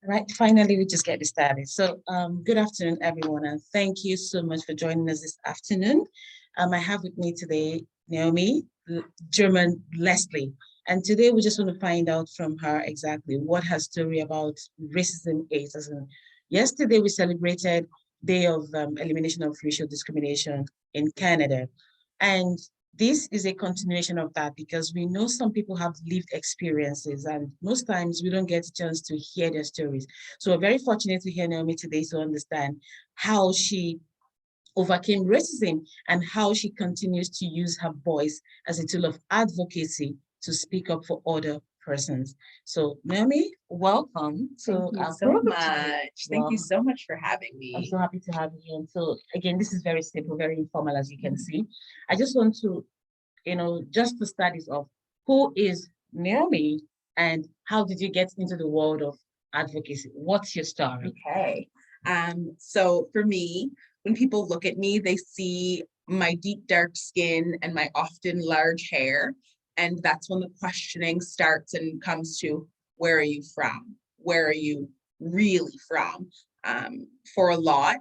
Right, finally, we just get this started. So, good afternoon, everyone, and thank you so much for joining us this afternoon. I have with me today Naomi, German Leslie, and today we just want to find out from her exactly what her story about racism is. As in, yesterday, we celebrated Day of Elimination of Racial Discrimination in Canada, and this is a continuation of that because we know some people have lived experiences and most times we don't get a chance to hear their stories. So we're very fortunate to hear Naomi today to understand how she overcame racism and how she continues to use her voice as a tool of advocacy to speak up for other persons. So Naomi, welcome to Thank you our so program today. much. Thank you Well, so much for having I'm me. so happy to have you. And so again, this is very simple, very informal, as you can see. I just want to just to start this off, who is Naomi and how did you get into the world of advocacy? What's your story? Okay. So for me, when people look at me, they see my deep dark skin and my often large hair. And that's when the questioning starts and comes to, where are you from? Where are you really from? For a lot,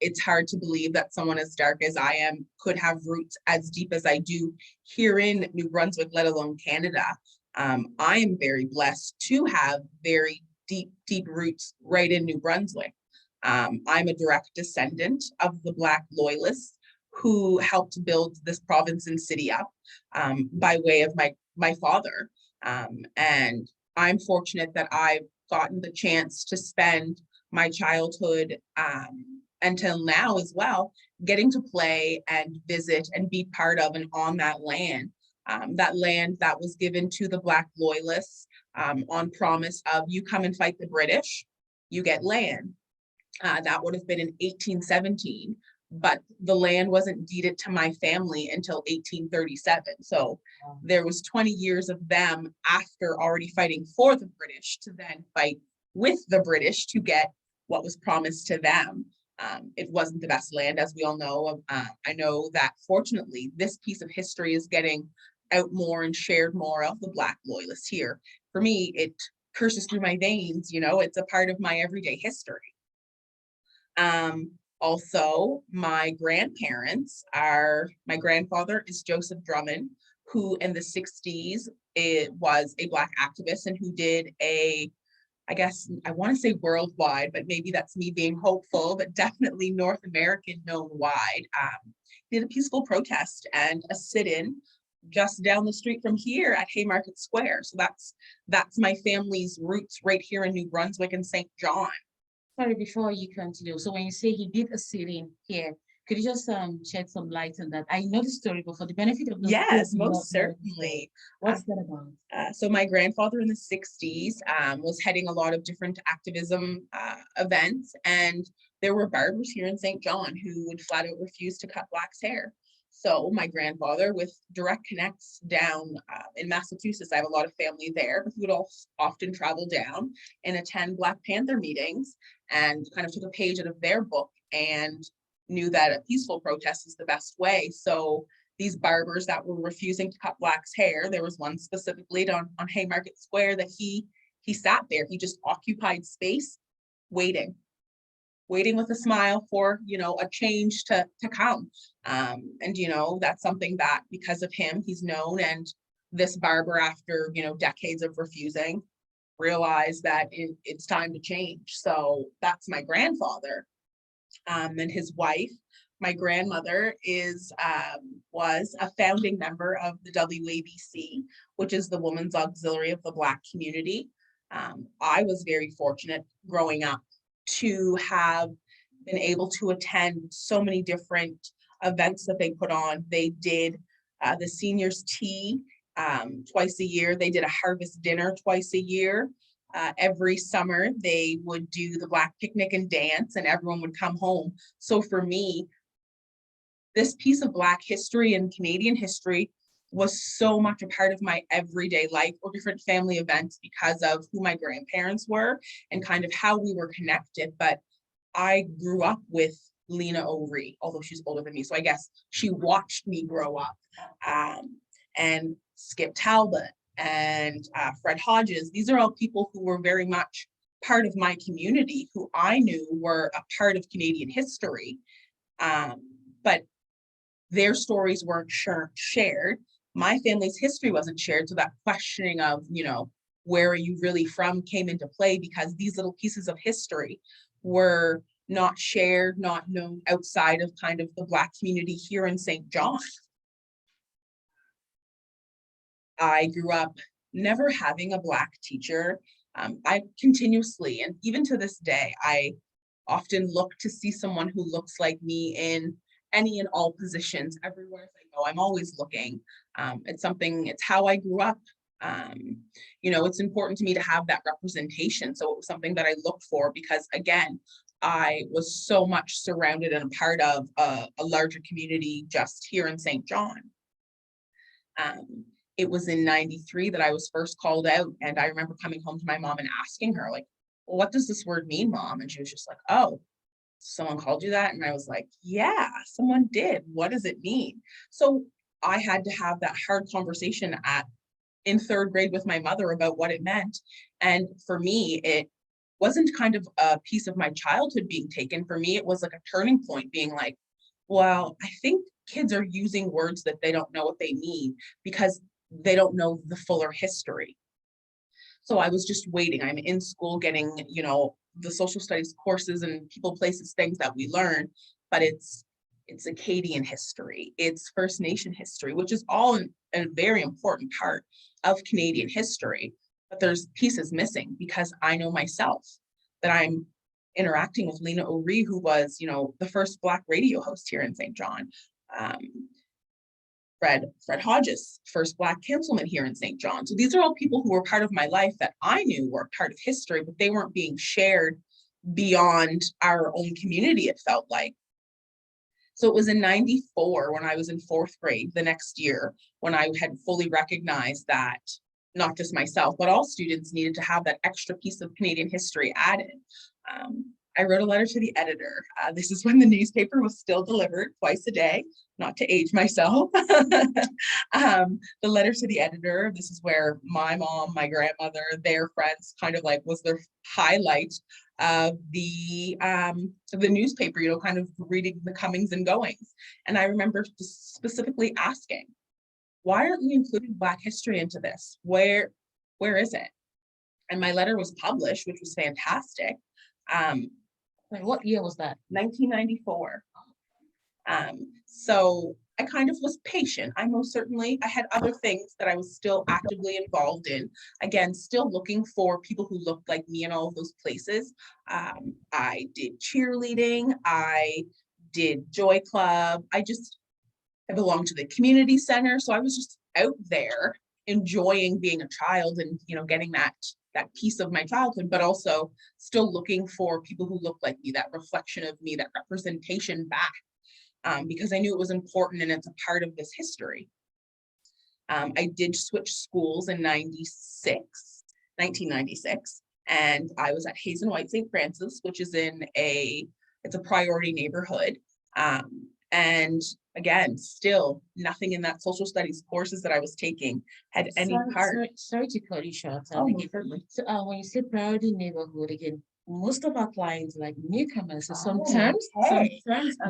it's hard to believe that someone as dark as I am could have roots as deep as I do here in New Brunswick, let alone Canada. I am very blessed to have very deep roots right in New Brunswick. I'm a direct descendant of the Black Loyalists who helped build this province and city up by way of my father. And I'm fortunate that I've gotten the chance to spend my childhood until now as well, getting to play and visit and be part of and on that land. That land that was given to the Black Loyalists on promise of you come and fight the British, you get land. That would have been in 1817, but the land wasn't deeded to my family until 1837. So there was 20 years of them after already fighting for the British to then fight with the British to get what was promised to them. It wasn't the best land, as we all know. I know that fortunately, this piece of history is getting out more and shared more of the Black Loyalists here. For me, it curses through my veins, it's a part of my everyday history. Also, my grandfather is Joseph Drummond, who in the 60s was a Black activist and who did I guess I want to say worldwide, but maybe that's me being hopeful, but definitely North American known wide. Did a peaceful protest and a sit-in just down the street from here at Haymarket Square. So that's my family's roots right here in New Brunswick and St. John. Sorry, before you continue. So when you say he did a sit-in here, could you just shed some light on that? I know the story, but for the benefit of those Yes, who do not most know the story, certainly. what's that about? So my grandfather in the 60s was heading a lot of different activism events, and there were barbers here in St. John who would flat out refuse to cut Black's hair. So my grandfather, with direct connects down in Massachusetts, I have a lot of family there, but he would also often travel down and attend Black Panther meetings and kind of took a page out of their book and knew that a peaceful protest is the best way. So these barbers that were refusing to cut Black's hair, there was one specifically on Haymarket Square that he sat there. He just occupied space waiting with a smile for a change to come. And that's something that because of him he's known. And this barber, after decades of refusing, realized that it's time to change. So that's my grandfather. And his wife, my grandmother, was a founding member of the WABC, which is the Women's Auxiliary of the Black community. I was very fortunate growing up to have been able to attend so many different events that they put on. They did the seniors tea twice a year. They did a harvest dinner twice a year. Every summer, they would do the Black picnic and dance, and everyone would come home. So for me, this piece of Black history and Canadian history was so much a part of my everyday life or different family events because of who my grandparents were and kind of how we were connected. But I grew up with Lena O'Ree, although she's older than me. So I guess she watched me grow up. And Skip Talbot and Fred Hodges. These are all people who were very much part of my community who I knew were a part of Canadian history, but their stories weren't shared. My family's history wasn't shared. So that questioning of, where are you really from came into play, because these little pieces of history were not shared, not known outside of kind of the Black community here in St. John. I grew up never having a Black teacher. I continuously, and even to this day, I often look to see someone who looks like me in any and all positions. Everywhere I go, I'm always looking. It's how I grew up. It's important to me to have that representation. So it was something that I looked for because, again, I was so much surrounded and a part of a larger community just here in St. John. It was in 93 that I was first called out. And I remember coming home to my mom and asking her, like, well, what does this word mean, Mom? And she was just like, oh, someone called you that? And I was like, yeah, someone did. What does it mean? So I had to have that hard conversation in third grade with my mother about what it meant. And for me, it wasn't kind of a piece of my childhood being taken. For me, it was like a turning point, being like, well, I think kids are using words that they don't know what they mean because they don't know the fuller history. So I was just waiting. I'm in school getting, the social studies courses and people, places, things that we learn, but it's Acadian history, it's First Nation history, which is all a very important part of Canadian history. But there's pieces missing because I know myself that I'm interacting with Lena O'Ree, who was, the first Black radio host here in St. John. Fred Hodges, first Black councilman here in St. John. So these are all people who were part of my life that I knew were part of history, but they weren't being shared beyond our own community, it felt like. So it was in 94 when I was in fourth grade, the next year, when I had fully recognized that not just myself, but all students needed to have that extra piece of Canadian history added. I wrote a letter to the editor. This is when the newspaper was still delivered twice a day, not to age myself. The letter to the editor, this is where my mom, my grandmother, their friends kind of like was their highlight of the newspaper, kind of reading the comings and goings. And I remember specifically asking, why aren't we including Black history into this? Where is it? And my letter was published, which was fantastic. What year was that? 1994. So I kind of was patient. I had other things that I was still actively involved in. Again, still looking for people who looked like me in all of those places. I did cheerleading. I did Joy Club. I belonged to the community center. So I was just out there enjoying being a child and, getting that piece of my childhood, but also still looking for people who look like me, that reflection of me, that representation back, because I knew it was important and it's a part of this history. I did switch schools in 1996, and I was at Hayes and White St. Francis, which is it's a priority neighborhood. And again, still nothing in that social studies courses that I was taking had any part. Sorry to cut you short. Oh, certainly. So when you say priority neighborhood, again, most of our clients like newcomers. So Some terms are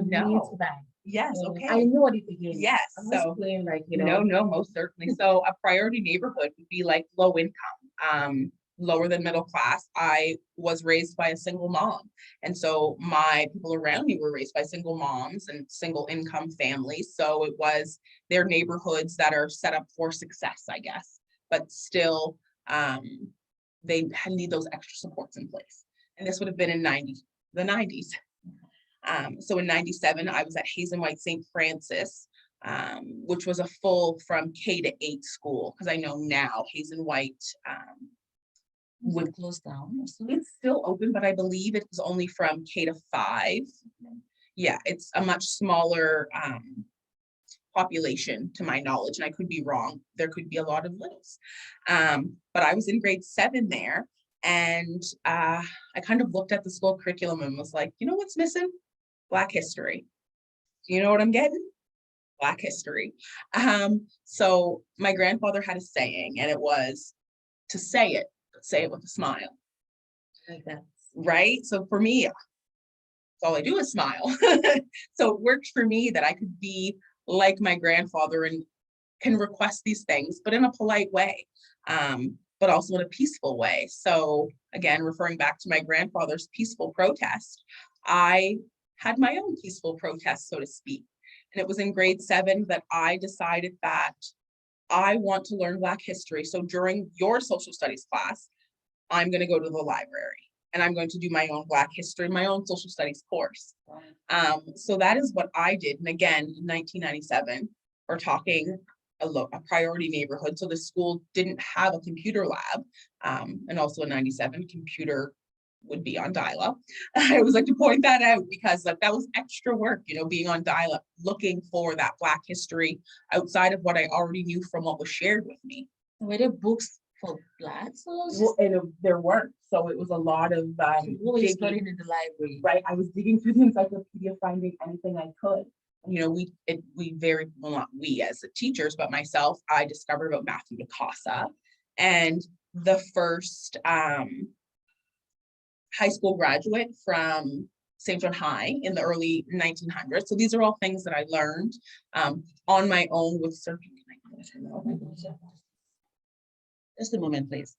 new to that. Yes, okay. I know what it begins. Yes. So No, most certainly. So a priority neighborhood would be like low income, lower than middle class. I was raised by a single mom. And so my people around me were raised by single moms and single income families. So it was their neighborhoods that are set up for success, I guess, but still they need those extra supports in place. And this would have been in the 90s. So in 97, I was at Hayes and White St. Francis, which was a full from K to 8 school, because I know now Hayes and White would close down. It's still open, but I believe it was only from K to 5. Yeah, it's a much smaller population to my knowledge, and I could be wrong. There could be a lot of littles. But I was in grade 7 there, and I kind of looked at the school curriculum and was like, you know what's missing? Black history. Do you know what I'm getting? Black history. So my grandfather had a saying, and it was to say it, but say it with a smile. Like that. right? So for me, all I do is smile. So it worked for me that I could be like my grandfather and can request these things, but in a polite way, but also in a peaceful way. So again, referring back to my grandfather's peaceful protest, I had my own peaceful protest, so to speak. And it was in grade 7 that I decided that I want to learn Black history. So during your social studies class, I'm going to go to the library and I'm going to do my own Black history, my own social studies course. So that is what I did. And again, in 1997, we're talking a priority neighborhood. So the school didn't have a computer lab. And also in 97, computer would be on dial-up. I always like to point that out because like that was extra work, being on dial-up, looking for that Black history outside of what I already knew from what was shared with me. Were there books for Blacks? Well, there weren't. So it was a lot of what were you studying in the library? Right. I was digging through the encyclopedia, finding anything I could. We very well, not we as the teachers, but myself, I discovered about Matthew DeCasa and the first high school graduate from St. John High in the early 1900s. So these are all things that I learned on my own with searching. Just a moment, please.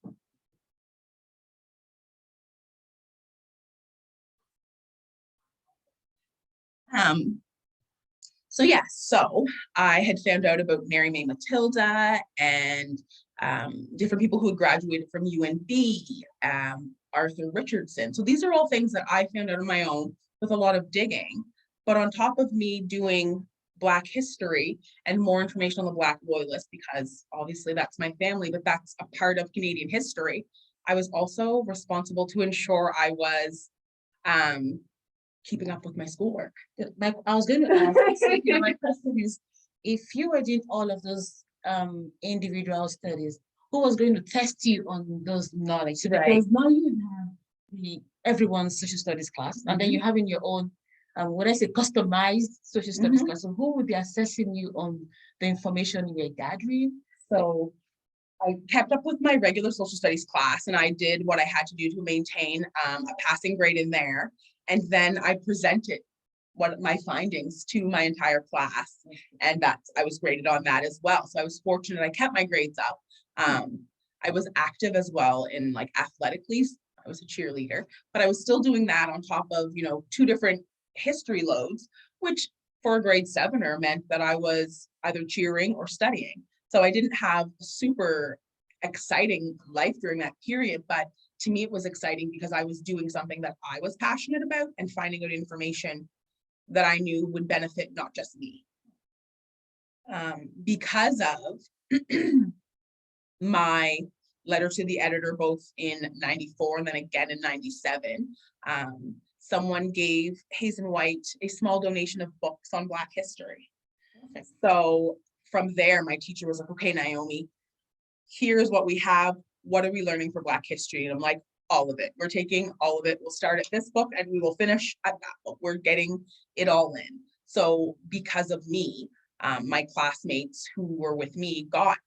So I had found out about Mary May Matilda and different people who had graduated from UNB, Arthur Richardson. So these are all things that I found out on my own with a lot of digging. But on top of me doing Black history and more information on the Black Loyalists, because obviously that's my family, but that's a part of Canadian history, I was also responsible to ensure I was keeping up with my schoolwork. I was going to ask, my question is, if you were doing all of those individual studies, who was going to test you on those knowledge? So because now you have everyone's social studies class, and then you have in your own, when I say customized social studies class, so who would be assessing you on the information you were gathering? So I kept up with my regular social studies class and I did what I had to do to maintain a passing grade in there. And then I presented my findings to my entire class, and I was graded on that as well. So I was fortunate I kept my grades up. I was active as well in like athletically. I was a cheerleader, but I was still doing that on top of, 2 different history loads, which for a grade 7er meant that I was either cheering or studying. So I didn't have a super exciting life during that period, but to me, it was exciting because I was doing something that I was passionate about and finding out information that I knew would benefit not just me. Because of my letter to the editor, both in 94 and then again in 97, someone gave Hayes and White a small donation of books on Black history. Okay. So from there, my teacher was like, okay, Naomi, here's what we have. What are we learning for Black history? And I'm like, all of it. We're taking all of it. We'll start at this book and we will finish at that book. We're getting it all in. So because of me, my classmates who were with me got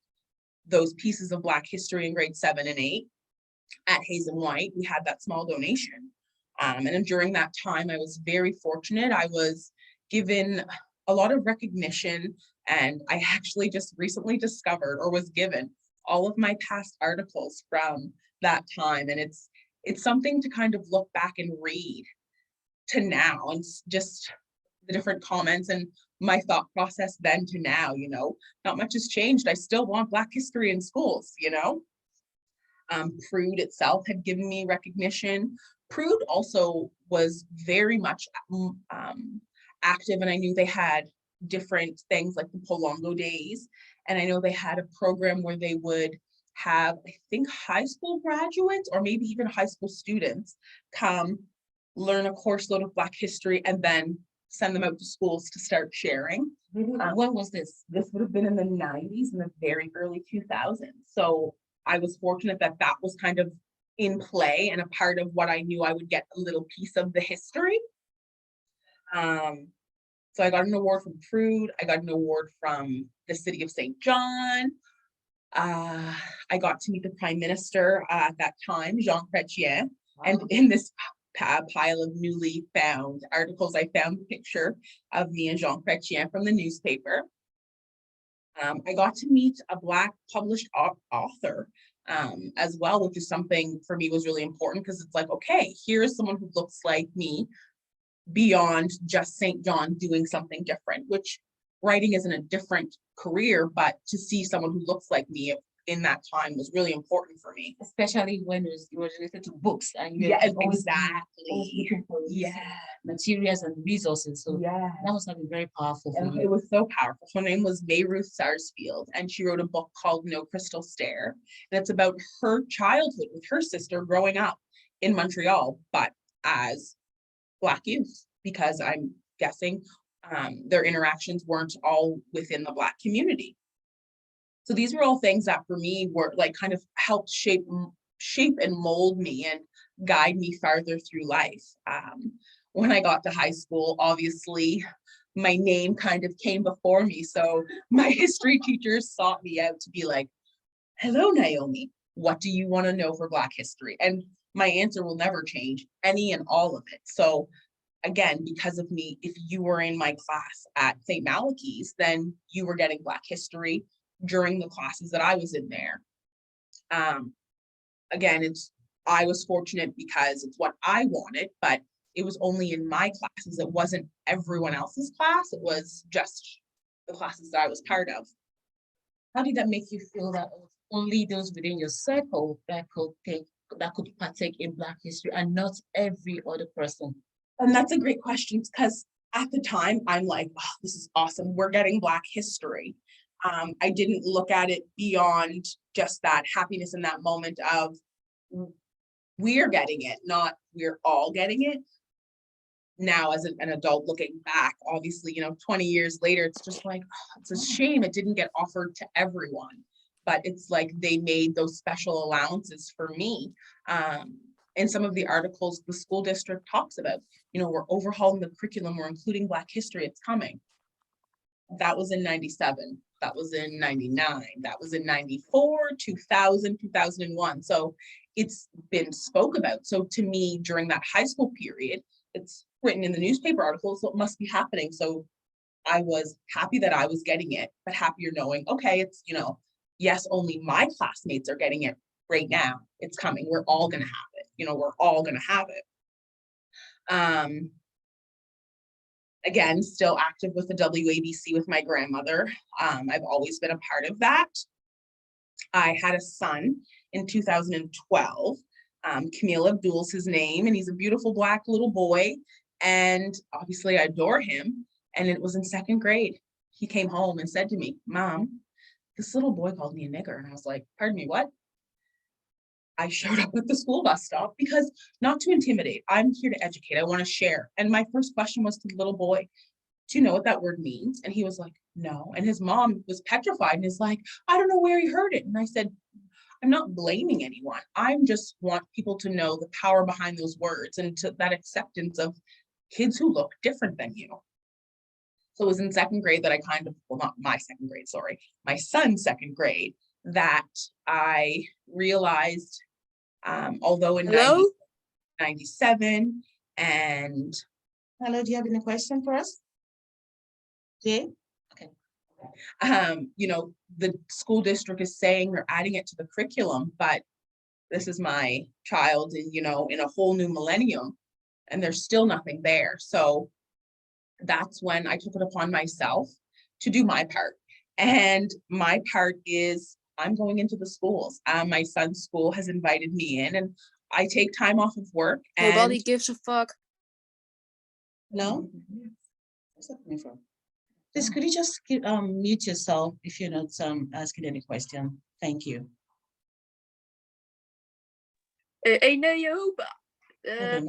those pieces of Black history in grade 7 and 8 at Hayes and White. We had that small donation. And during that time, I was very fortunate. I was given a lot of recognition, and I actually just recently discovered or was given all of my past articles from that time. And it's something to kind of look back and read to now, and just the different comments and my thought process then to now, not much has changed. I still want Black history in schools, Prude itself had given me recognition. Prude also was very much active, and I knew they had different things like the Polongo Days, and I know they had a program where they would have, I think, high school graduates or maybe even high school students come learn a course load of Black history and then send them out to schools to start sharing. When was this? This would have been in the 90s and the very early 2000s. So I was fortunate that was kind of in play and a part of what I knew I would get a little piece of the history. So I got an award from Prude. I got an award from the city of St. John. I got to meet the Prime Minister at that time, Jean Chrétien, And in this pile of newly found articles, I found a picture of me and Jean Chrétien from the newspaper. I got to meet a Black published author as well, which is something for me was really important, because it's like, okay, here's someone who looks like me beyond just St. John doing something different, which writing isn't a different career, but to see someone who looks like me in that time was really important for me. Especially when it was related to books, and you Yeah, always exactly. looking for materials and resources. So Yeah. that was something very powerful for And you. it was so powerful. Her name was May Ruth Sarsfield, and she wrote a book called No Crystal Stair. And it's about her childhood with her sister growing up in Montreal, but as Black youth, because I'm guessing their interactions weren't all within the Black community. So these were all things that for me were like kind of helped shape and mold me and guide me farther through life. When I got to high school, obviously my name kind of came before me. So my history teachers sought me out to be like, hello, Naomi, what do you want to know for Black history? And my answer will never change, any and all of it. So again, because of me, if you were in my class at St. Malachy's, then you were getting Black history during the classes that I was in there. Again, I was fortunate because it's what I wanted, but it was only in my classes. It wasn't everyone else's class. It was just the classes that I was part of. How did that make you feel that only those within your circle that could partake in Black history and not every other person? And that's a great question, because at the time I'm like, oh, this is awesome. We're getting Black history. I didn't look at it beyond just that happiness in that moment of we're getting it, not we're all getting it. Now, as an adult looking back, obviously, 20 years later, it's just like, oh, it's a shame it didn't get offered to everyone. But it's like they made those special allowances for me. In some of the articles the school district talks about, we're overhauling the curriculum, we're including Black history, it's coming. That was in 97. That was in 99. That was in 94, 2000, 2001. So it's been spoke about. So to me, during that high school period, it's written in the newspaper articles, so it must be happening. So I was happy that I was getting it, but happier knowing, okay, it's, yes, only my classmates are getting it right now. It's coming. We're all going to have it. We're all going to have it. Again, still active with the WABC with my grandmother. I've always been a part of that. I had a son in 2012. Camille Abdul's his name, and he's a beautiful Black little boy. And obviously I adore him. And it was in second grade. He came home and said to me, Mom, this little boy called me a nigger. And I was like, pardon me, what? I showed up at the school bus stop because, not to intimidate, I'm here to educate. I want to share. And my first question was to the little boy, do you know what that word means? And he was like, no. And his mom was petrified and is like, I don't know where he heard it. And I said, I'm not blaming anyone. I just want people to know the power behind those words and to that acceptance of kids who look different than you. So it was in second grade that I not my second grade, sorry, my son's second grade, that I realized, although in 97 and... Hello, do you have any question for us? Jay? Okay. The school district is saying they're adding it to the curriculum, but this is my child in a whole new millennium, and there's still nothing there. So that's when I took it upon myself to do my part. And my part is I'm going into the schools. My son's school has invited me in, and I take time off of work. And nobody gives a fuck. No? Where's that coming from? Please, could you just mute yourself if you're not asking any question? Thank you. Hey, Naomi, Okay.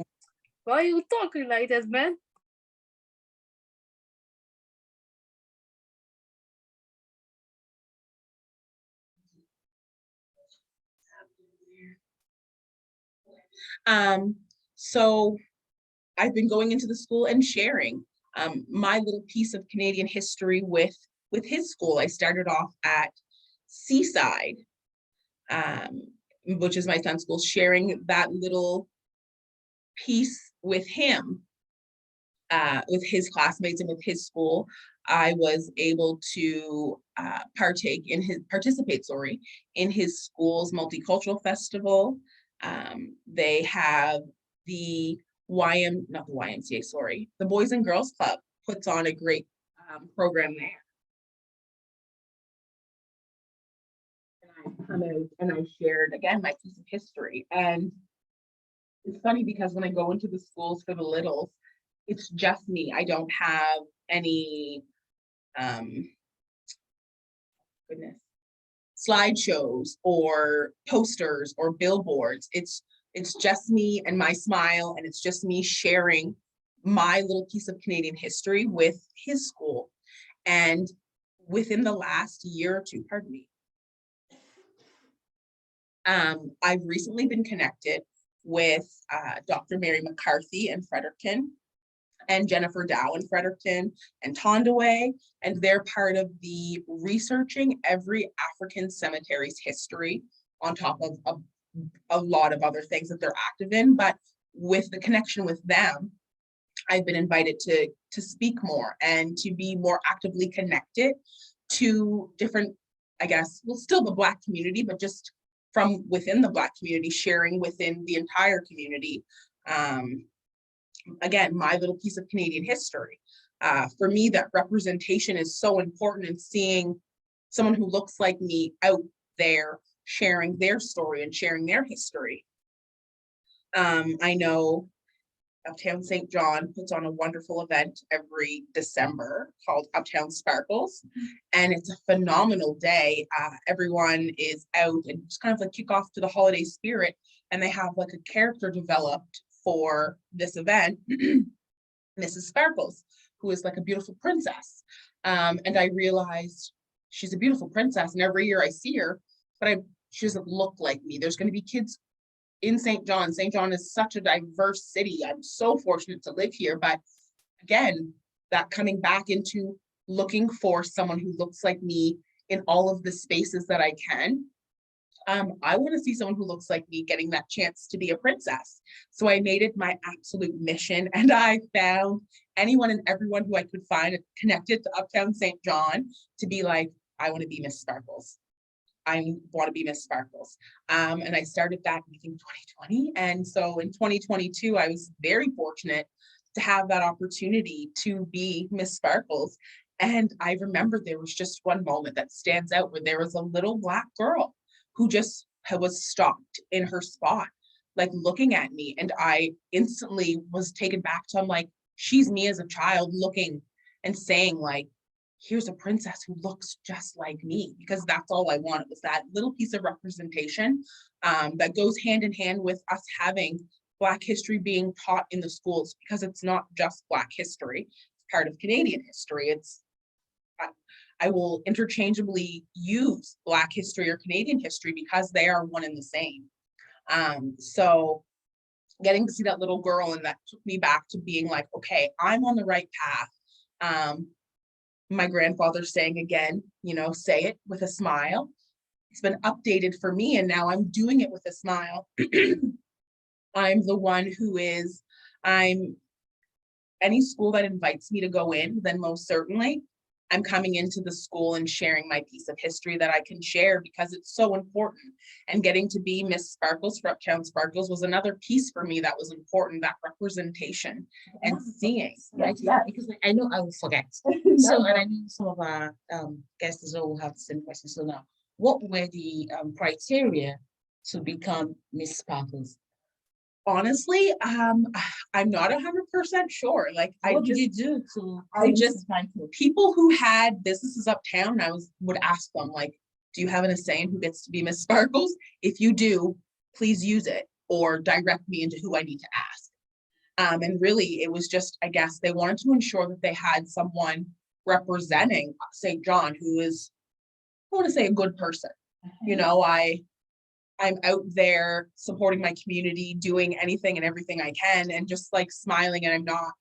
why are you talking like that, man? So I've been going into the school and sharing my little piece of Canadian history with his school. I started off at Seaside, which is my son's school, sharing that little piece with him, with his classmates and with his school, I was able to participate in his school's multicultural festival. They have the not the YMCA, sorry, the Boys and Girls Club puts on a great program there. And I come out and I shared again my piece of history. And it's funny because when I go into the schools for the littles, it's just me. I don't have any slideshows or posters or billboards. It's just me and my smile, and it's just me sharing my little piece of Canadian history with his school. And within the last year or two, pardon me, I've recently been connected with Dr. Mary McCarthy in Fredericton, and Jennifer Dow in Fredericton and Tondaway, and they're part of the researching every African cemetery's history on top of a lot of other things that they're active in. But with the connection with them, I've been invited to speak more and to be more actively connected to different, I guess, well, still the Black community, but just from within the Black community, sharing within the entire community. Again, my little piece of Canadian history. For me, that representation is so important, and seeing someone who looks like me out there sharing their story and sharing their history. I know Uptown St. John puts on a wonderful event every December called Uptown Sparkles, and it's a phenomenal day. Everyone is out and just kind of like kick off to the holiday spirit, and they have like a character developed for this event, Mrs. Sparkles, who is like a beautiful princess. And I realized she's a beautiful princess, and every year I see her, but she doesn't look like me. There's going to be kids in St. John. St. John is such a diverse city. I'm so fortunate to live here. But again, that coming back into looking for someone who looks like me in all of the spaces that I can. I want to see someone who looks like me getting that chance to be a princess. So I made it my absolute mission, and I found anyone and everyone who I could find connected to Uptown St. John to be like, I want to be Miss Sparkles. I want to be Miss Sparkles. And I started that in 2020. And so in 2022, I was very fortunate to have that opportunity to be Miss Sparkles. And I remember there was just one moment that stands out where there was a little Black girl who just was stopped in her spot, like looking at me. And I instantly was taken back to, I'm like, she's me as a child looking and saying like, here's a princess who looks just like me, because that's all I wanted, was that little piece of representation that goes hand in hand with us having Black history being taught in the schools, because it's not just Black history, it's part of Canadian history. I will interchangeably use Black history or Canadian history because they are one and the same. So getting to see that little girl, and that took me back to being like, okay, I'm on the right path. My grandfather saying again, say it with a smile. It's been updated for me, and now I'm doing it with a smile. I'm the one who is, any school that invites me to go in, then most certainly I'm coming into the school and sharing my piece of history that I can share, because it's so important. And getting to be Miss Sparkles for Uptown Sparkles was another piece for me that was important, that representation and seeing. Right, yeah, because I know I will forget. So, and I know some of our guests as well will have the same question. So now, what were the criteria to become Miss Sparkles? Honestly, I'm not 100% sure. Like, what did you do to? People who had businesses uptown, would ask them like, do you have an saying who gets to be Miss Sparkles? If you do, please use it or direct me into who I need to ask. And really, it was just, I guess, they wanted to ensure that they had someone representing St. John who is, I want to say, a good person. I'm out there supporting my community, doing anything and everything I can, and just like smiling, and I'm not,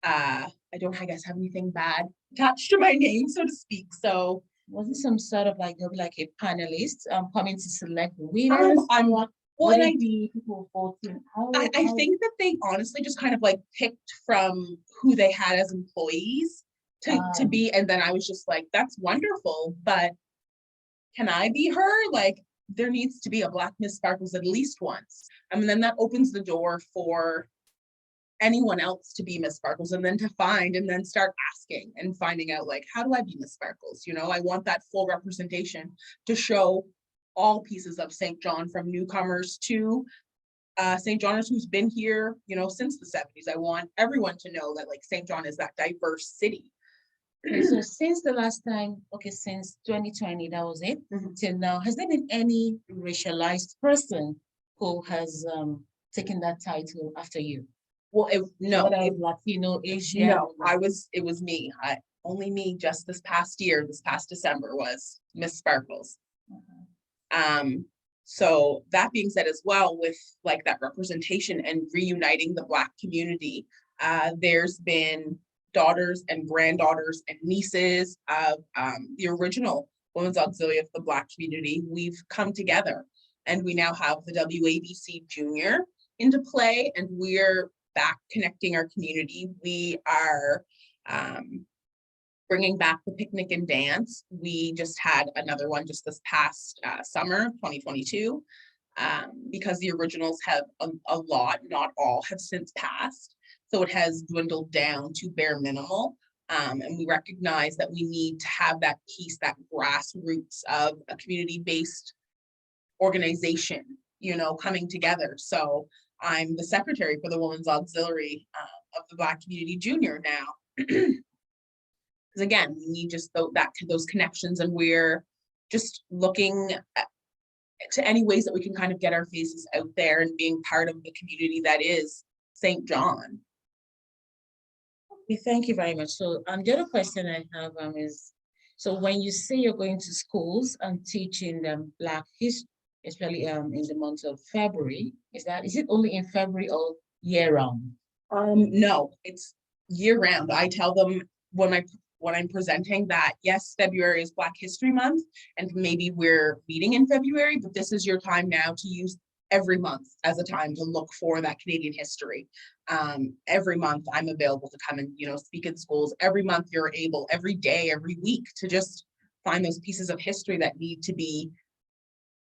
I don't, I guess, have anything bad attached to my name, so to speak. So was it some sort of like, a panelist coming to select winners? I'm one Well, and people voting? I think that they honestly just kind of like picked from who they had as employees to be, and then I was just like, that's wonderful, but can I be her? Like, there needs to be a Black Miss Sparkles at least once. I mean, then that opens the door for anyone else to be Miss Sparkles, and then to find and then start asking and finding out, like, how do I be Miss Sparkles? You know, I want that full representation to show all pieces of St. John, from newcomers to St. John's who's been here, you know, since the 70s. I want everyone to know that like St. John is that diverse city. So since the last time, since 2020, that was it, till now, has there been any racialized person who has taken that title after you? Well, Latino, Asian? No, it was me. Only me just this past December was Miss Sparkles. So that being said as well, with like that representation and reuniting the Black community, there's been daughters and granddaughters and nieces of the original Women's Auxiliary of the Black community. We've come together and we now have the WABC Junior into play, and we're back connecting our community. We are bringing back the picnic and dance. We just had another one just this past summer, 2022, because the originals have a lot, not all, have since passed. So it has dwindled down to bare minimal. And we recognize that we need to have that piece, that grassroots of a community-based organization, you know, coming together. So I'm the secretary for the Women's Auxiliary of the Black Community Junior now. Because again, we need just those connections, and we're just looking to any ways that we can kind of get our faces out there and being part of the community that is St. John. Thank you very much. So the other question I have is, so when you say you're going to schools and teaching them Black history, especially in the month of February, is it only in February or year round? No, it's year round. I tell them when I'm presenting that, yes, February is Black History Month, and maybe we're meeting in February, but this is your time now to use every month as a time to look for that Canadian history. Every month I'm available to come and, you know, speak in schools. Every month you're able, every day, every week, to just find those pieces of history that need to be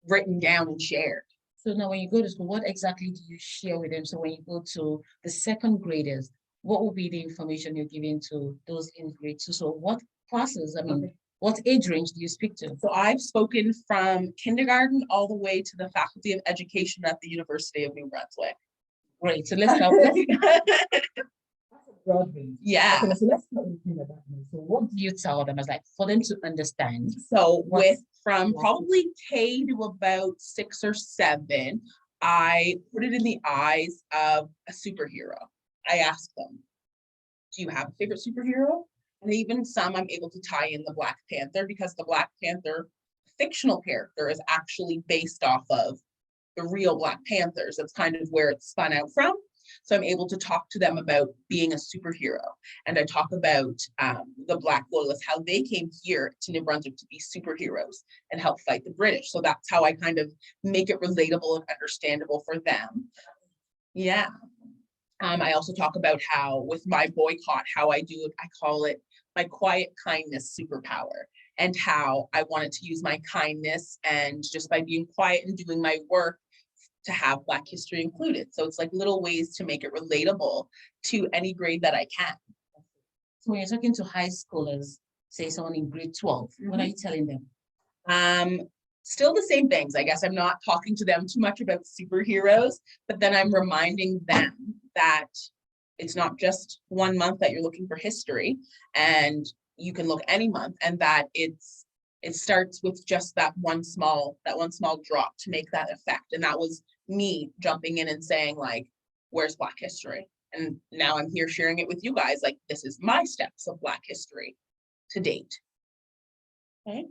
written down and shared. So now when you go to school, what exactly do you share with them? So when you go to the second graders, what will be the information you're giving to those in grade 2? So what classes, what age range do you speak to? So I've spoken from kindergarten all the way to the Faculty of Education at the University of New Brunswick. Great, so let's start with broad range. Yeah. Okay, so let's start with kindergarten. So what do you tell them as like for them to understand? So from probably K to about 6 or 7, I put it in the eyes of a superhero. I ask them, do you have a favorite superhero? And even some I'm able to tie in the Black Panther, because the Black Panther fictional character is actually based off of the real Black Panthers. That's kind of where it's spun out from. So I'm able to talk to them about being a superhero. And I talk about the Black Loyalists, how they came here to New Brunswick to be superheroes and help fight the British. So that's how I kind of make it relatable and understandable for them. Yeah. I also talk about how with my boycott, how I do it, I call it my quiet kindness superpower, and how I wanted to use my kindness and just by being quiet and doing my work to have Black history included. So it's like little ways to make it relatable to any grade that I can. So when you're talking to high schoolers, say someone in grade 12, what are you telling them? Still the same things. I guess I'm not talking to them too much about superheroes, but then I'm reminding them that it's not just one month that you're looking for history, and you can look any month, and that it starts with just that one small drop to make that effect. And that was me jumping in and saying, like, where's Black history? And now I'm here sharing it with you guys. Like, this is my steps of Black history to date. Okay.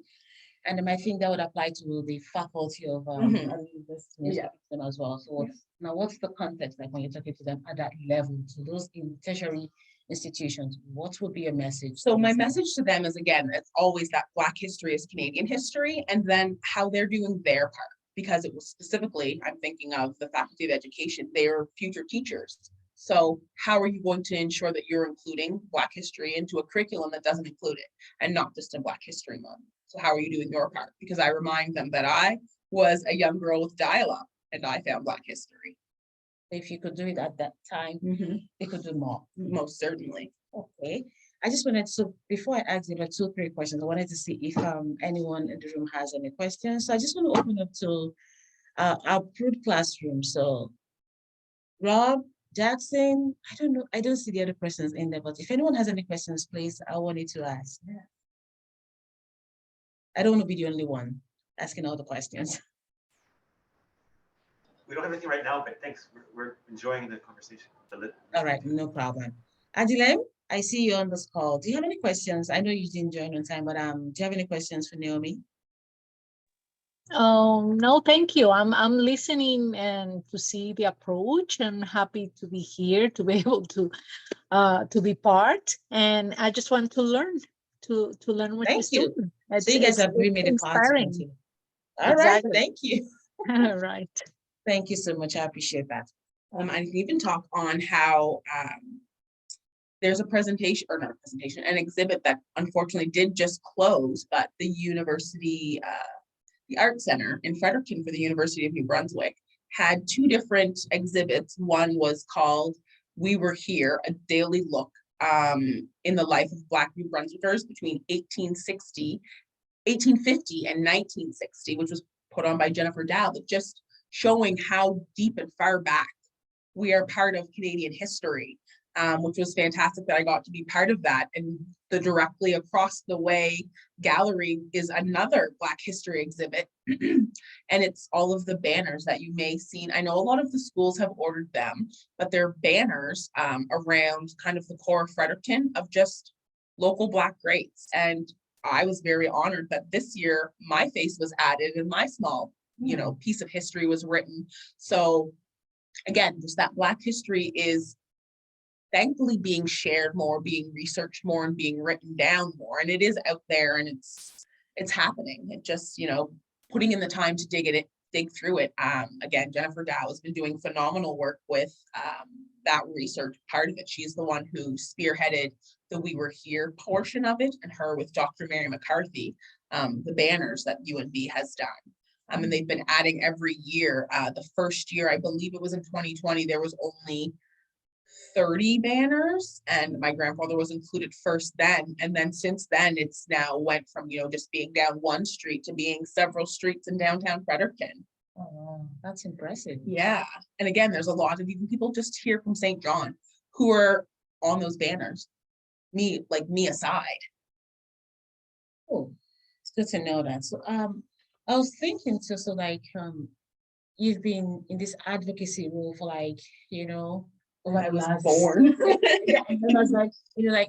And I think that would apply to the faculty of them as well. So now what's the context like when you're talking to them at that level, to those in tertiary institutions? What would be your message? So my message to them is, again, it's always that Black history is Canadian history, and then how they're doing their part. because it was specifically, I'm thinking of the Faculty of Education, they are future teachers. So how are you going to ensure that you're including Black history into a curriculum that doesn't include it, and not just a Black History Month? So how are you doing your part? Because I remind them that I was a young girl with dial-up and I found Black history. If you could do it at that time, they could do more. Most certainly. Okay. I just wanted to, before I ask you about 2-3 questions, I wanted to see if anyone in the room has any questions. So I just want to open up to our approved classroom. So Rob, Jackson, I don't know, I don't see the other persons in there, but if anyone has any questions, please, I wanted to ask. I don't want to be the only one asking all the questions. We don't have anything right now, but thanks. We're enjoying the conversation. All right, no problem. Adilem, I see you on this call. Do you have any questions? I know you didn't join on time, but do you have any questions for Naomi? No, thank you. I'm listening and to see the approach. I'm happy to be here to be able to be part, and I just want to learn what Thank you're you. doing. So you guys have really made it part. All right, thank you. All right. Thank you so much. I appreciate that. I can even talk on how there's a presentation, or not a presentation, an exhibit that unfortunately did just close, but the university, the Art Center in Fredericton for the University of New Brunswick had 2 different exhibits. One was called We Were Here, a daily look in the life of Black New Brunswickers between 1850 and 1960, which was put on by Jennifer Dow, but just showing how deep and far back we are part of Canadian history, which was fantastic that I got to be part of that. And the directly across the way gallery is another Black history exhibit. And it's all of the banners that you may see. I know a lot of the schools have ordered them, but they're banners around kind of the core of Fredericton of just local Black greats. And I was very honored that this year my face was added and my small, piece of history was written. So again, just that Black history is thankfully being shared more, being researched more, and being written down more. And it is out there, and it's happening. It just, putting in the time to dig through it. Again, Jennifer Dow has been doing phenomenal work with that research part of it. She's the one who spearheaded the We Were Here portion of it, and her with Dr. Mary McCarthy, the banners that UNB has done. And they've been adding every year. The first year, I believe it was in 2020, there was only 30 banners, and my grandfather was included first then. And then since then, it's now went from, just being down one street to being several streets in downtown Fredericton. Oh, that's impressive. Yeah. And again, there's a lot of even people just here from St. John who are on those banners, me aside. Oh, it's good to know that. So I was thinking too, so you've been in this advocacy role for over I the was last born. yeah, and I was like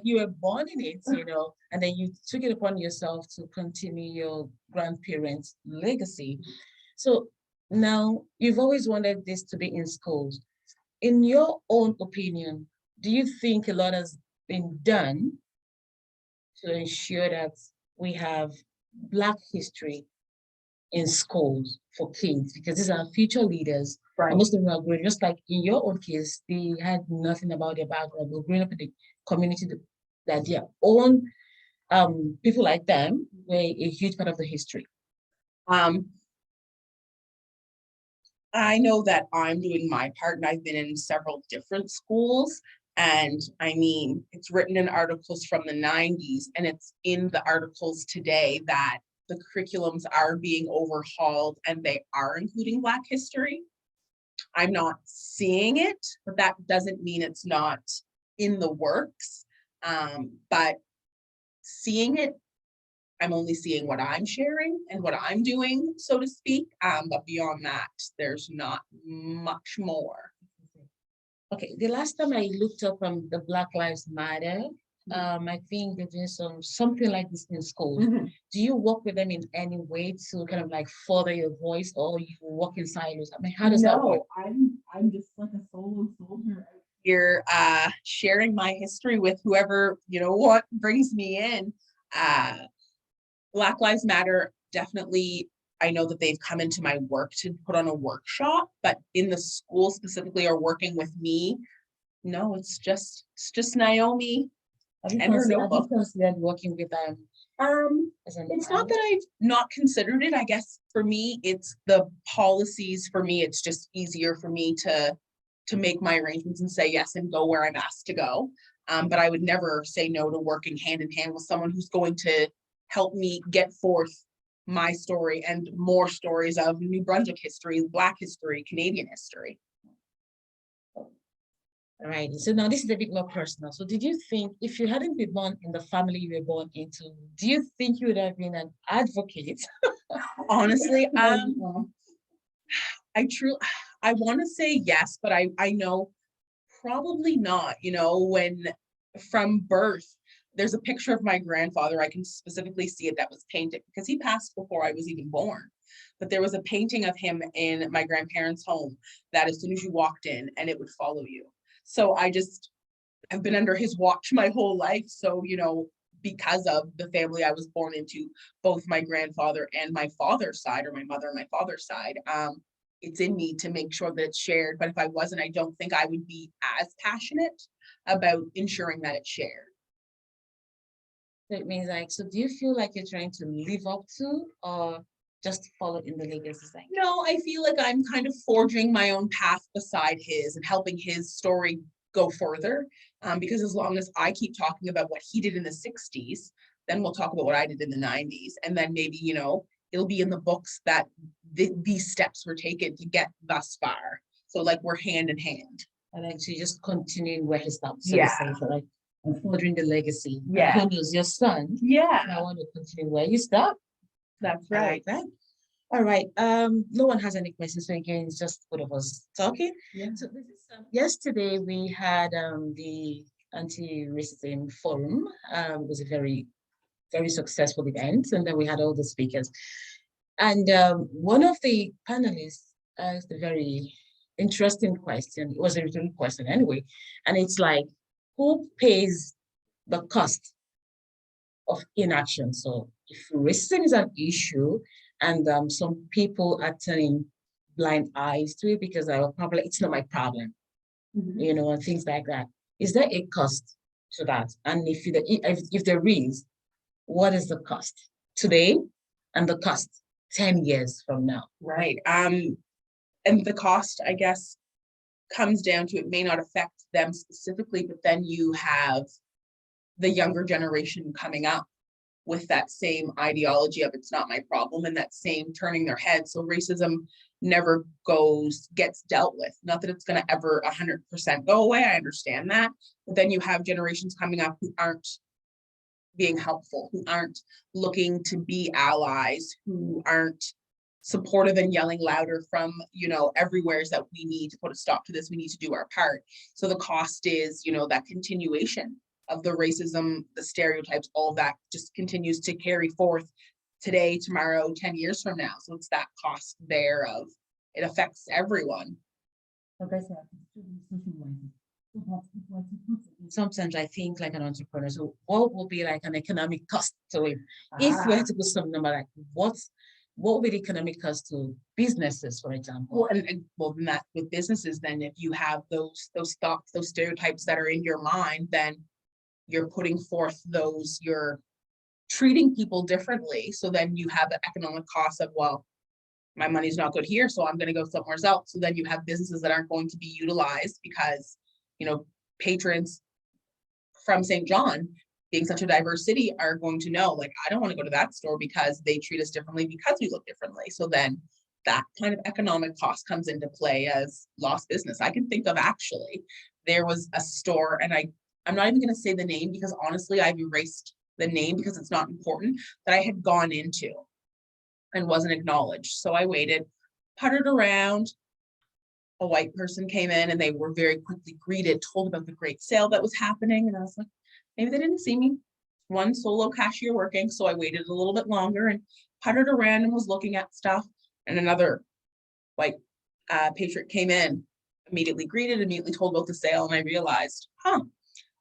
you were born in it, and then you took it upon yourself to continue your grandparents' legacy. So now you've always wanted this to be in schools. In your own opinion, do you think a lot has been done to ensure that we have Black history in schools for kids? Because these are future leaders. Right. And most of them are growing, just like in your own case, they had nothing about their background. They were growing up in the community that their own people like them were a huge part of the history. I know that I'm doing my part, and I've been in several different schools. And I mean, it's written in articles from the 90s, and it's in the articles today that the curriculums are being overhauled and they are including Black history. I'm not seeing it, but that doesn't mean it's not in the works. But seeing it, I'm only seeing what I'm sharing and what I'm doing, so to speak. But beyond that, there's not much more. Okay, the last time I looked up the Black Lives Matter, I think they're doing something like this in schools. Mm-hmm. Do you work with them in any way to kind of further your voice, or you work in silos? I mean, how does that work? I'm just like a solo soldier out here, sharing my history with whoever brings me in. Black Lives Matter definitely I know that they've come into my work to put on a workshop, but in the school specifically or working with me, no, it's just Naomi and her Have you notebook. considered working with as an It's not that I've not considered it. I guess for me, it's the policies. For me, it's just easier for me to make my arrangements and say yes and go where I'm asked to go. But I would never say no to working hand in hand with someone who's going to help me get forth my story and more stories of New Brunswick history, Black history, Canadian history. All right. So now this is a bit more personal. So did you think if you hadn't been born in the family you were born into, do you think you would have been an advocate? Honestly, I want to say yes, but I know probably not. You know, when from birth, there's a picture of my grandfather. I can specifically see it that was painted because he passed before I was even born. But there was a painting of him in my grandparents' home that as soon as you walked in and it would follow you. So I've been under his watch my whole life. So, you know, because of the family I was born into, both my grandfather and my father's side, or my mother and my father's side, it's in me to make sure that it's shared. But if I wasn't, I don't think I would be as passionate about ensuring that it's shared. So it means like, so do you feel like you're trying to live up to or just follow in the legacy side? No, I feel like I'm kind of forging my own path beside his and helping his story go further. Because as long as I keep talking about what he did in the 60s, then we'll talk about what I did in the 90s. And then maybe, you know, it'll be in the books that these steps were taken to get thus far. So like we're hand in hand. And actually just continuing where he stopped. So Yeah. to say, so like furthering the legacy. Yeah. Who knows your son? Yeah, I want to continue where you stop. that's I like that. All right. No one has any questions. So again, it's just both of us talking. Yeah. So this is yesterday we had the anti-racism forum. It was a very, very successful event, and then we had all the speakers. And one of the panelists asked a very interesting question. It was a written question anyway, and it's like, who pays the cost of inaction? So if racism is an issue and some people are turning blind eyes to it because probably it's not my problem, you know, and things like that. Is there a cost to that? And if there is, what is the cost today and the cost 10 years from now? Right. And the cost, I guess, comes down to it may not affect them specifically, but then you have the younger generation coming up with that same ideology of it's not my problem and that same turning their head. So racism never gets dealt with. Not that it's going to ever 100% go away. I understand that. But then you have generations coming up who aren't being helpful, who aren't looking to be allies, who aren't supportive and yelling louder from, you know, everywhere is that we need to put a stop to this. We need to do our part. So the cost is, you know, that continuation of the racism, the stereotypes, all of that just continues to carry forth today, tomorrow, 10 years from now. So it's that cost there of it affects everyone. Sometimes I think like an entrepreneur, so what will be like an economic cost to it? If we had to put some number, like what would be the economic cost to businesses, for example? Well, and well, then that with businesses, then if you have those thoughts, those stereotypes that are in your mind, then you're putting forth those, you're treating people differently. So then you have the economic cost of, well, my money's not good here, so I'm going to go somewhere else. So then you have businesses that aren't going to be utilized because, you know, patrons from St. John, being such a diverse city, are going to know, like, I don't want to go to that store because they treat us differently because we look differently. So then that kind of economic cost comes into play as lost business. I can think of actually, there was a store, and I'm not even going to say the name because honestly, I've erased the name because it's not important, that I had gone into and wasn't acknowledged. So I waited, puttered around. A white person came in and they were very quickly greeted, told about the great sale that was happening. And I was like, maybe they didn't see me. One solo cashier working. So I waited a little bit longer and puttered around and was looking at stuff. And another white patriot came in, immediately greeted, immediately told about the sale. And I realized,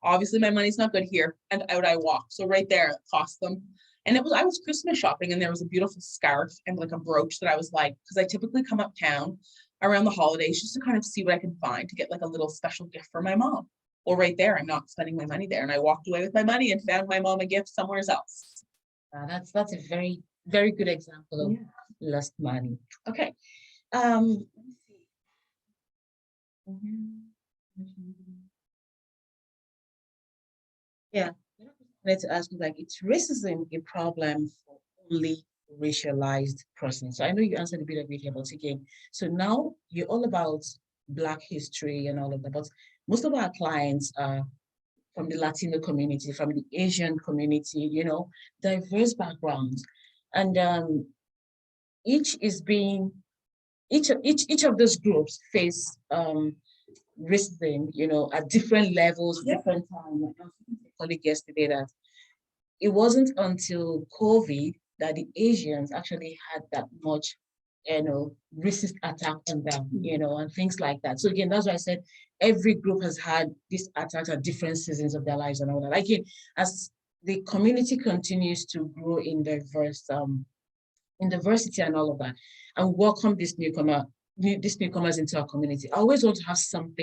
obviously my money's not good here. And out I walked. So right there, it cost them And I was Christmas shopping, and there was a beautiful scarf and like a brooch that I was like, because I typically come uptown around the holidays just to kind of see what I can find to get like a little special gift for my mom. Well, right there, I'm not spending my money there. And I walked away with my money and found my mom a gift somewhere else. That's a very, very good example of lost money. Okay. Let me see. Yeah. I wanted to ask you, like, is racism a problem for only racialized persons? So I know you answered a bit of it here, but again, so now you're all about Black history and all of that, but most of our clients are from the Latino community, from the Asian community, you know, diverse backgrounds. And each of those groups face racism, you know, at different levels, different times. I was speaking to a colleague yesterday that it wasn't until COVID that the Asians actually had that much, you know, racist attack on them, you know, and things like that. So again, that's why I said every group has had these attacks at different seasons of their lives and all that. Again, as the community continues to grow in diversity and all of that, and welcome these newcomers into our community, I always want to have some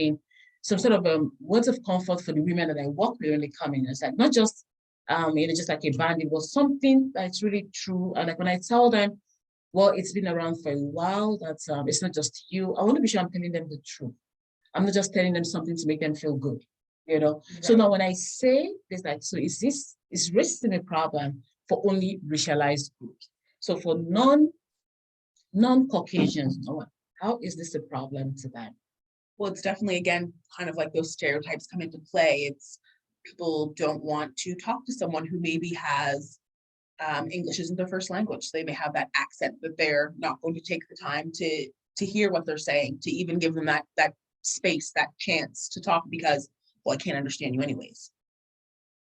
sort of words of comfort for the women that I work with when they come in. It's like not just you know, just like a band, it was something that's really true. And like when I tell them, well, it's been around for a while, that it's not just you, I want to be sure I'm telling them the truth. I'm not just telling them something to make them feel good, you know? Right. So now when I say this, like, so is racism a problem for only racialized groups? So for non-Caucasians, how is this a problem to them? Well, it's definitely, again, kind of like those stereotypes come into play. It's people don't want to talk to someone who maybe has English isn't their first language. They may have that accent that they're not going to take the time to hear what they're saying, to even give them that space, that chance to talk, because, well, I can't understand you anyways.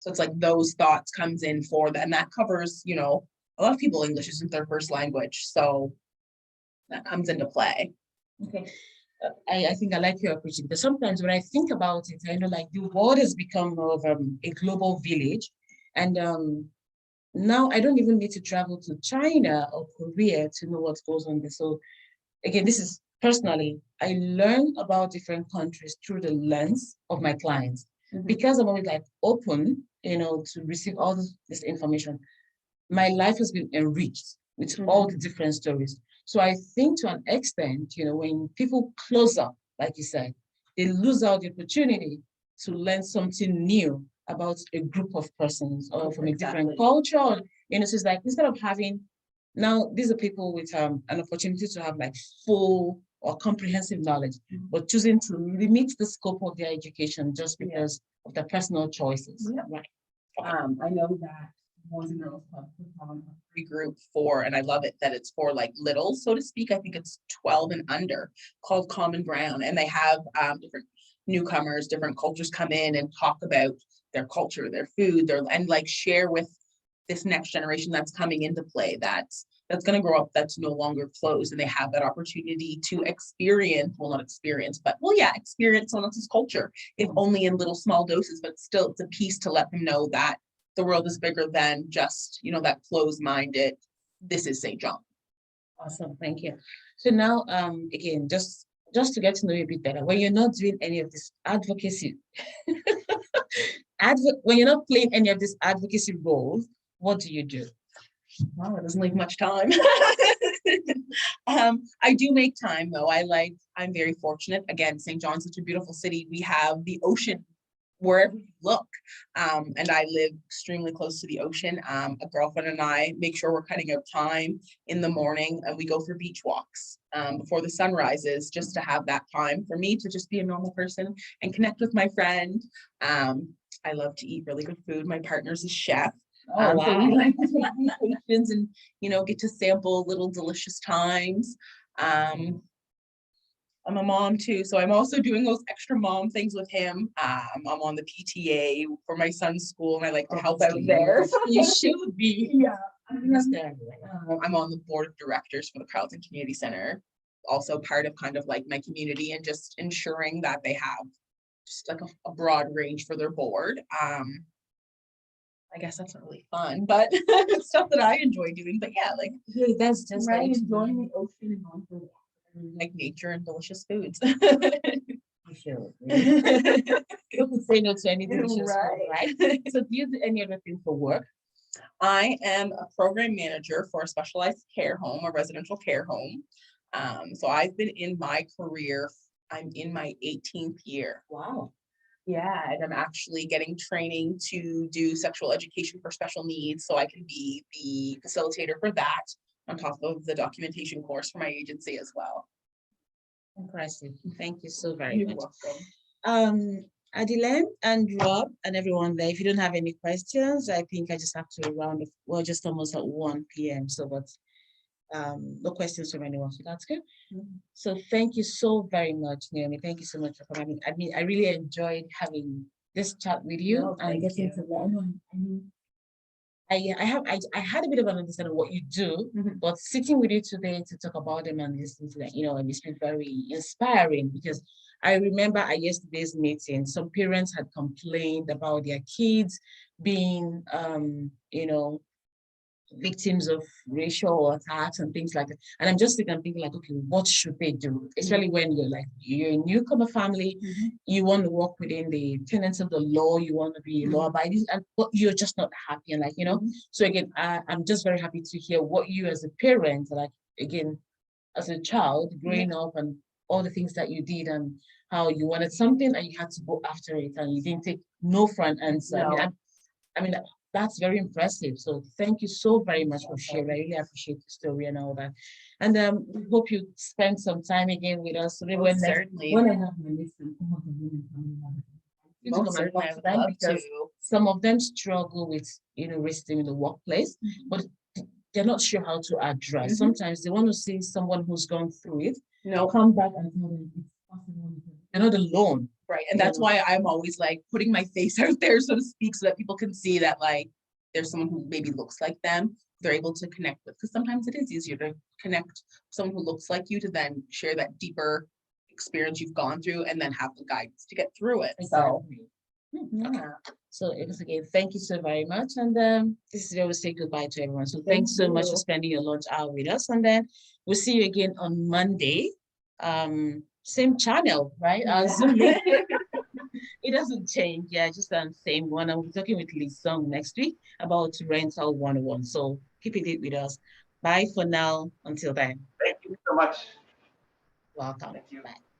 So it's like those thoughts comes in for that, and that covers, you know, a lot of people English isn't their first language, so that comes into play. Okay. I think I like your approach, because sometimes when I think about it, I know like the world has become more of a global village, and now I don't even need to travel to China or Korea to know what goes on there. So again, this is personally, I learn about different countries through the lens of my clients, because I'm always like open, you know, to receive all this information. My life has been enriched with all the different stories. So I think to an extent, you know, when people close up, like you said, they lose out the opportunity to learn something new about a group of persons or from a different culture. You know, so it's like, instead of having, now these are people with an opportunity to have like full or comprehensive knowledge, but choosing to limit the scope of their education just because of their personal choices. Right. I know that Boys and Girls Club put on a free group for, and I love it that it's for like little, so to speak. I think it's 12 and under, called Common Ground, and they have different newcomers, different cultures come in and talk about their culture, their food, and like share with this next generation that's coming into play, that's going to grow up, that's no longer closed, and they have that opportunity to experience, well, not experience, but well, yeah, experience someone else's culture, if only in little small doses, but still it's a piece to let them know that the world is bigger than just, you know, that closed-minded, this is St. John. Awesome, thank you. So now, again, just to get to know you a bit better, when you're not doing any of this advocacy, when you're not playing any of these advocacy roles, what do you do? Wow, it doesn't leave much time. I do make time though. I'm very fortunate. Again, St. John's such a beautiful city. We have the ocean wherever you look. And I live extremely close to the ocean. A girlfriend and I make sure we're cutting out time in the morning, and we go for beach walks before the sun rises, just to have that time for me to just be a normal person and connect with my friend. I love to eat really good food. My partner's a chef. Oh, wow. So we like to take vacations and, you know, get to sample little delicious times. I'm a mom too, so I'm also doing those extra mom things with him. I'm on the PTA for my son's school, and I like to help out there. You should be. Yeah. I'm on the board of directors for the Carleton Community Center, also part of kind of like my community, and just ensuring that they have just like a broad range for their board. I guess that's not really fun, but it's stuff that I enjoy doing. But yeah, like Yeah, that's just right, like enjoying the ocean and going for walks and, like nature and delicious foods. for sure. You can say no to anything, Right. right? So do you do any other thing for work? I am a program manager for a specialized care home, a residential care home. So I've been in my career, I'm in my 18th year. Wow. Yeah, and I'm actually getting training to do sexual education for special needs, so I can be the facilitator for that on top of the documentation course for my agency as well. Impressive. Thank you so very You're much. welcome. Adile and Rob and everyone there, if you don't have any questions, I think I just have to round off. We're just almost at 1 p.m. So, but no questions from anyone. So that's good. So thank you so very much, Naomi. Thank you so much for coming. I mean, I really enjoyed having this chat with you No, and thank getting you. to learn. I had a bit of an understanding of what you do, Mhm. but sitting with you today to talk about them and listening to that, it's been very inspiring because I remember at yesterday's meeting, some parents had complained about their kids being, victims of racial attacks and things like that. And I'm just thinking like, okay, what should they do? Especially when you're a newcomer family, you want to work within the tenets of the law, you want to be law abiding, but you're just not happy. And so again, I'm just very happy to hear what you as a parent, again, as a child growing up and all the things that you did and how you wanted something and you had to go after it and you didn't take no for an answer. No. I mean, that's very impressive. So thank you so very much for sharing. I really appreciate the story and all that. And we hope you spend some time again with us. So maybe Certainly. when I have my list, some of the women coming on. You Most come and certainly, talk I to would them love because to. some of them struggle with, racism in the workplace, but they're not sure how to address. Sometimes they want to see someone who's gone through it, No. come back and tell them it's possible. They're not alone. Right. And that's why I'm always like putting my face out there, so to speak, so that people can see that like there's someone who maybe looks like them, they're able to connect with. Because sometimes it is easier to connect with someone who looks like you to then share that deeper experience you've gone through and then have the guidance to get through it. So Yeah. So it was again, thank you so very much. And this is where we say goodbye to everyone. So thanks so much for spending your lunch hour with us. And then we'll see you again on Monday. Same channel, right? Zoom link. It doesn't change. Yeah, just the same one. I'll be talking with Lee Song next week about Rental 101. So keep it with us. Bye for now. Until then. Thank you so much. Welcome. Thank you. Bye.